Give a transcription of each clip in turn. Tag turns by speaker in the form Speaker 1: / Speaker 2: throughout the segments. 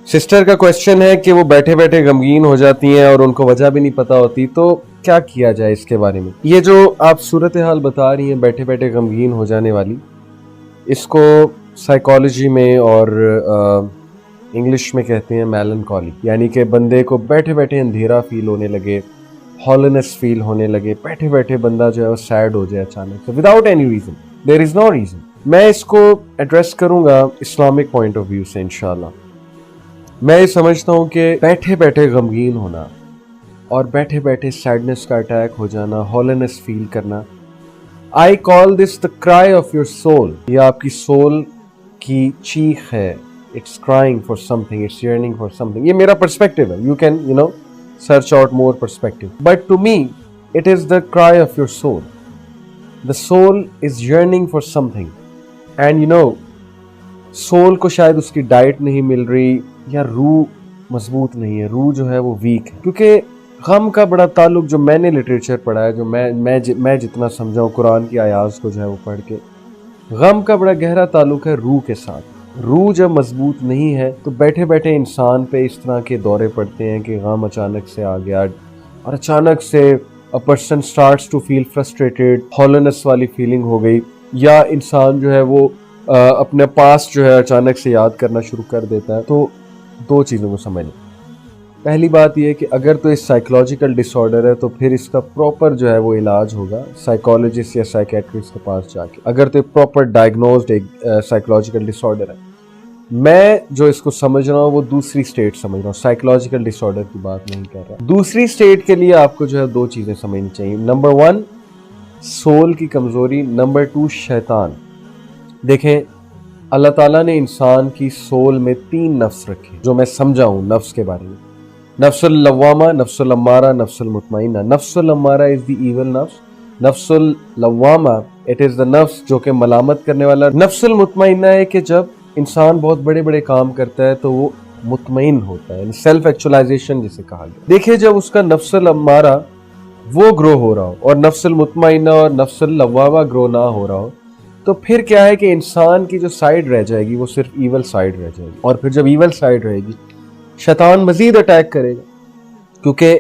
Speaker 1: Sister का question है कि वो बैठे बैठे गमगीन हो जाती हैं और उनको वजह भी नहीं पता होती, तो क्या किया जाए इसके बारे में। ये जो आप सूरत हाल बता रही हैं बैठे बैठे गमगीन हो जाने वाली, इसको साइकोलॉजी में और इंग्लिश में कहते हैं मेलनकॉली, यानी कि बंदे को बैठे बैठे अंधेरा फील होने लगे, हॉलोनेस फील होने लगे, बैठे बैठे बंदा जो है वो सैड हो जाए अचानक से without any reason, there is no reason. मैं इसको एड्रेस करूंगा इस्लामिक पॉइंट ऑफ व्यू से इंशाल्लाह। मैं ये समझता हूँ कि बैठे बैठे गमगीन होना और बैठे बैठे सैडनेस का अटैक हो जाना, हॉलोनेस फील करना, I call this the cry of your soul. ये आपकी सोल की चीख है, it's crying for something, it's yearning for something. ये मेरा पर्सपेक्टिव है, you can search out more perspective, but to me it is the cry of your soul. The soul is yearning for something, and soul को शायद उसकी diet नहीं मिल रही या रूह मजबूत नहीं है, रूह जो है वो वीक है। क्योंकि गम का बड़ा ताल्लुक, जो मैंने लिटरेचर पढ़ा है, जो मैं जितना समझा हूँ कुरान की आयात को जो है वो पढ़ के, गम का बड़ा गहरा ताल्लुक है रूह के साथ। रूह जब मजबूत नहीं है तो बैठे बैठे इंसान पे इस तरह के दौरे पड़ते हैं कि गम अचानक से आ गया और अचानक से a person starts to feel frustrated, hollowness वाली फीलिंग हो गई, या इंसान जो है वो अपने पास जो है अचानक से याद करना शुरू कर देता है। तो दो चीज़ों को समझ लें। पहली बात यह है कि अगर तो इस साइकोलॉजिकल डिसऑर्डर है तो फिर इसका प्रॉपर जो है वो इलाज होगा साइकोलॉजिस्ट या साइकेट्रिस्ट के पास जाके, अगर तो प्रॉपर डायग्नोज्ड एक साइकोलॉजिकल डिसऑर्डर है। मैं जो इसको समझ रहा हूँ वो दूसरी स्टेट समझ रहा हूँ, साइकोलॉजिकल डिसऑर्डर की बात नहीं कर रहा। दूसरी स्टेट के लिए आपको जो है दो चीज़ें समझनी चाहिए। नंबर 1 सोल की कमज़ोरी, नंबर 2 शैतान। देखें, अल्लाह ताला ने इंसान की सोल में 3 नफ्स रखे, जो मैं समझा हूँ नफ्स के बारे में। नफ्सुल लव्वामा, नफ्सुल अम्मारा, नफ्सुल मुतमइन्ना। नफ्सुल अम्मारा इज द इविल नफ्स, नफ्सुल लव्वामा इट इज द नफ्स जो कि मलामत करने वाला। नफ्सुल मुतमइन्ना है कि जब इंसान बहुत बड़े बड़े काम करता है तो वो मुतमइन होता है, सेल्फ एक्चुअलाइजेशन जिसे कहा गया। देखिए, जब उसका नफ्सुल अम्मारा वो ग्रो हो रहा हो और नफ्सुल मुतमइन्ना और नफ्सुल लव्वामा ग्रो ना हो रहा हो, तो फिर क्या है कि इंसान की जो साइड रह जाएगी वो सिर्फ ईवल साइड रह जाएगी। और फिर जब ईवल साइड रहेगी, शैतान मजीद अटैक करेगा, क्योंकि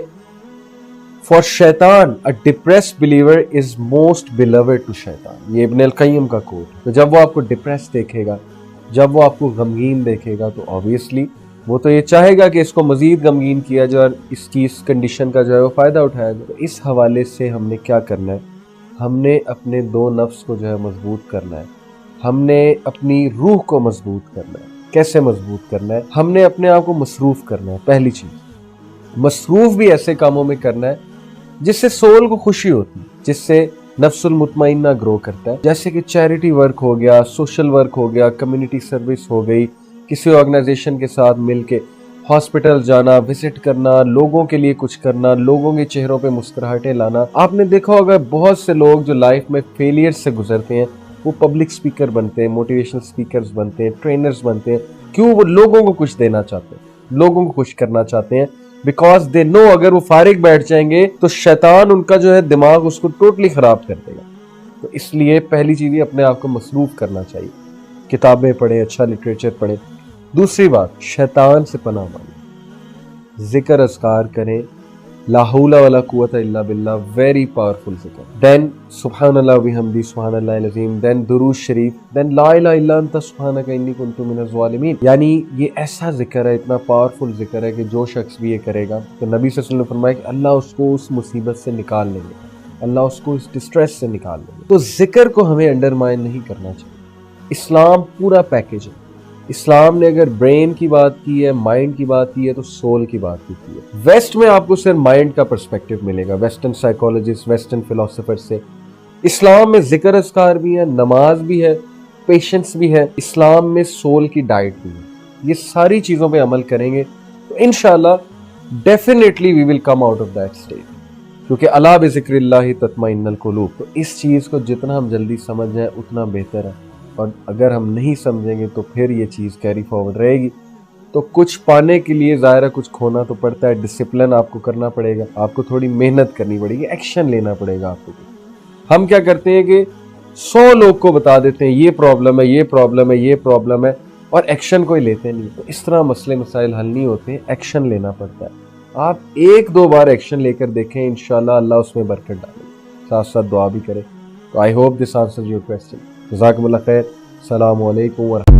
Speaker 1: फॉर शैतान a depressed believer is most beloved to शैतान। ये इब्न अल कय्यम का कोट। तो जब वो आपको डिप्रेस देखेगा, जब वो आपको गमगीन देखेगा, तो ऑब्वियसली वो तो ये चाहेगा कि इसको मजीद गमगीन किया जाए और इसकी इस कंडीशन का जो है वो फ़ायदा उठाया जाए। तो इस हवाले से हमने क्या करना है, हमने अपने 2 नफ्स को जो है मजबूत करना है, हमने अपनी रूह को मजबूत करना है। कैसे मजबूत करना है? हमने अपने आप को मसरूफ़ करना है। पहली चीज़, मसरूफ़ भी ऐसे कामों में करना है जिससे सोल को खुशी होती है, जिससे नफ्सुल मुतमइन्ना ग्रो करता है। जैसे कि चैरिटी वर्क हो गया, सोशल वर्क हो गया, कम्युनिटी सर्विस हो गई, किसी ऑर्गेनाइजेशन के साथ मिलके हॉस्पिटल जाना, विजिट करना, लोगों के लिए कुछ करना, लोगों के चेहरों पे मुस्कुराहटें लाना। आपने देखा होगा बहुत से लोग जो लाइफ में फेलियर से गुजरते हैं वो पब्लिक स्पीकर बनते हैं, मोटिवेशनल स्पीकर्स बनते हैं, ट्रेनर्स बनते हैं। क्यों? वो लोगों को कुछ देना चाहते हैं, लोगों को खुश करना चाहते हैं, बिकॉज दे नो अगर वो फारिग बैठ जाएंगे तो शैतान उनका जो है दिमाग उसको टोटली खराब कर देगा। तो इसलिए पहली चीज़ अपने आप को मसरूफ़ करना चाहिए, किताबें पढ़ें, अच्छा लिटरेचर पढ़ें। दूसरी बात, शैतान से पनाह मांगें, जिक्र अज़कार करें, ला हौला वला कुव्वता इल्ला बिल्लाह, वेरी पावरफुल जिक्र। देन सुब्हानल्लाह व बिहम्दी सुब्हानल्लाहिल अज़ीम, देन दुरूद शरीफ, देन ला इलाहा इल्ला अंता सुब्हानका इन्नी कुन्तु मिनज़ ज़ालिमीन। यानी ये ऐसा जिक्र है, इतना पावरफुल जिक्र है कि जो शख्स भी ये करेगा तो नबी सल्लल्लाहु अलैहि वसल्लम ने फरमाया कि अल्लाह उसको उस मुसीबत से निकाल लेंगे, अल्लाह उसको इस डिस्ट्रेस से निकाल लेंगे। तो जिक्र को हमें अंडरमाइन नहीं करना चाहिए। इस्लाम पूरा पैकेज है। इस्लाम ने अगर ब्रेन की बात की है, माइंड की बात की है, तो सोल की बात की है। वेस्ट में आपको सिर्फ माइंड का पर्सपेक्टिव मिलेगा, वेस्टर्न साइकोलॉजिस्ट, वेस्टर्न फिलोसोफर से। इस्लाम में जिक्र अज़कार भी है, नमाज भी है, पेशेंस भी है, इस्लाम में सोल की डाइट भी है। ये सारी चीज़ों पे अमल करेंगे तो इंशाल्लाह definitely we will come out of that state, क्योंकि अला बिज़िक्रिल्लाहि तत्मइन्नुल क़ुलूब। तो इस चीज़ को जितना हम जल्दी समझ जाएं उतना बेहतर है, और अगर हम नहीं समझेंगे तो फिर ये चीज़ कैरी फॉरवर्ड रहेगी। तो कुछ पाने के लिए ज़ाहिर है कुछ खोना तो पड़ता है, डिसिप्लिन आपको करना पड़ेगा, आपको थोड़ी मेहनत करनी पड़ेगी, एक्शन लेना पड़ेगा आपको। हम क्या करते हैं कि 100 लोग को बता देते हैं ये प्रॉब्लम है, ये प्रॉब्लम है, ये प्रॉब्लम है, اور ایکشن کوئی لیتے نہیں. تو اس طرح مسئلے مسائل حل نہیں ہوتے, ایکشن لینا پڑتا ہے. آپ ایک دو بار ایکشن لے کر دیکھیں, انشاءاللہ اللہ اس میں برکت ڈالے, ساتھ ساتھ دعا بھی کریں. تو I hope this answer your question. جزاکم اللہ خیر. السلام علیکم ورحمۃ اللہ.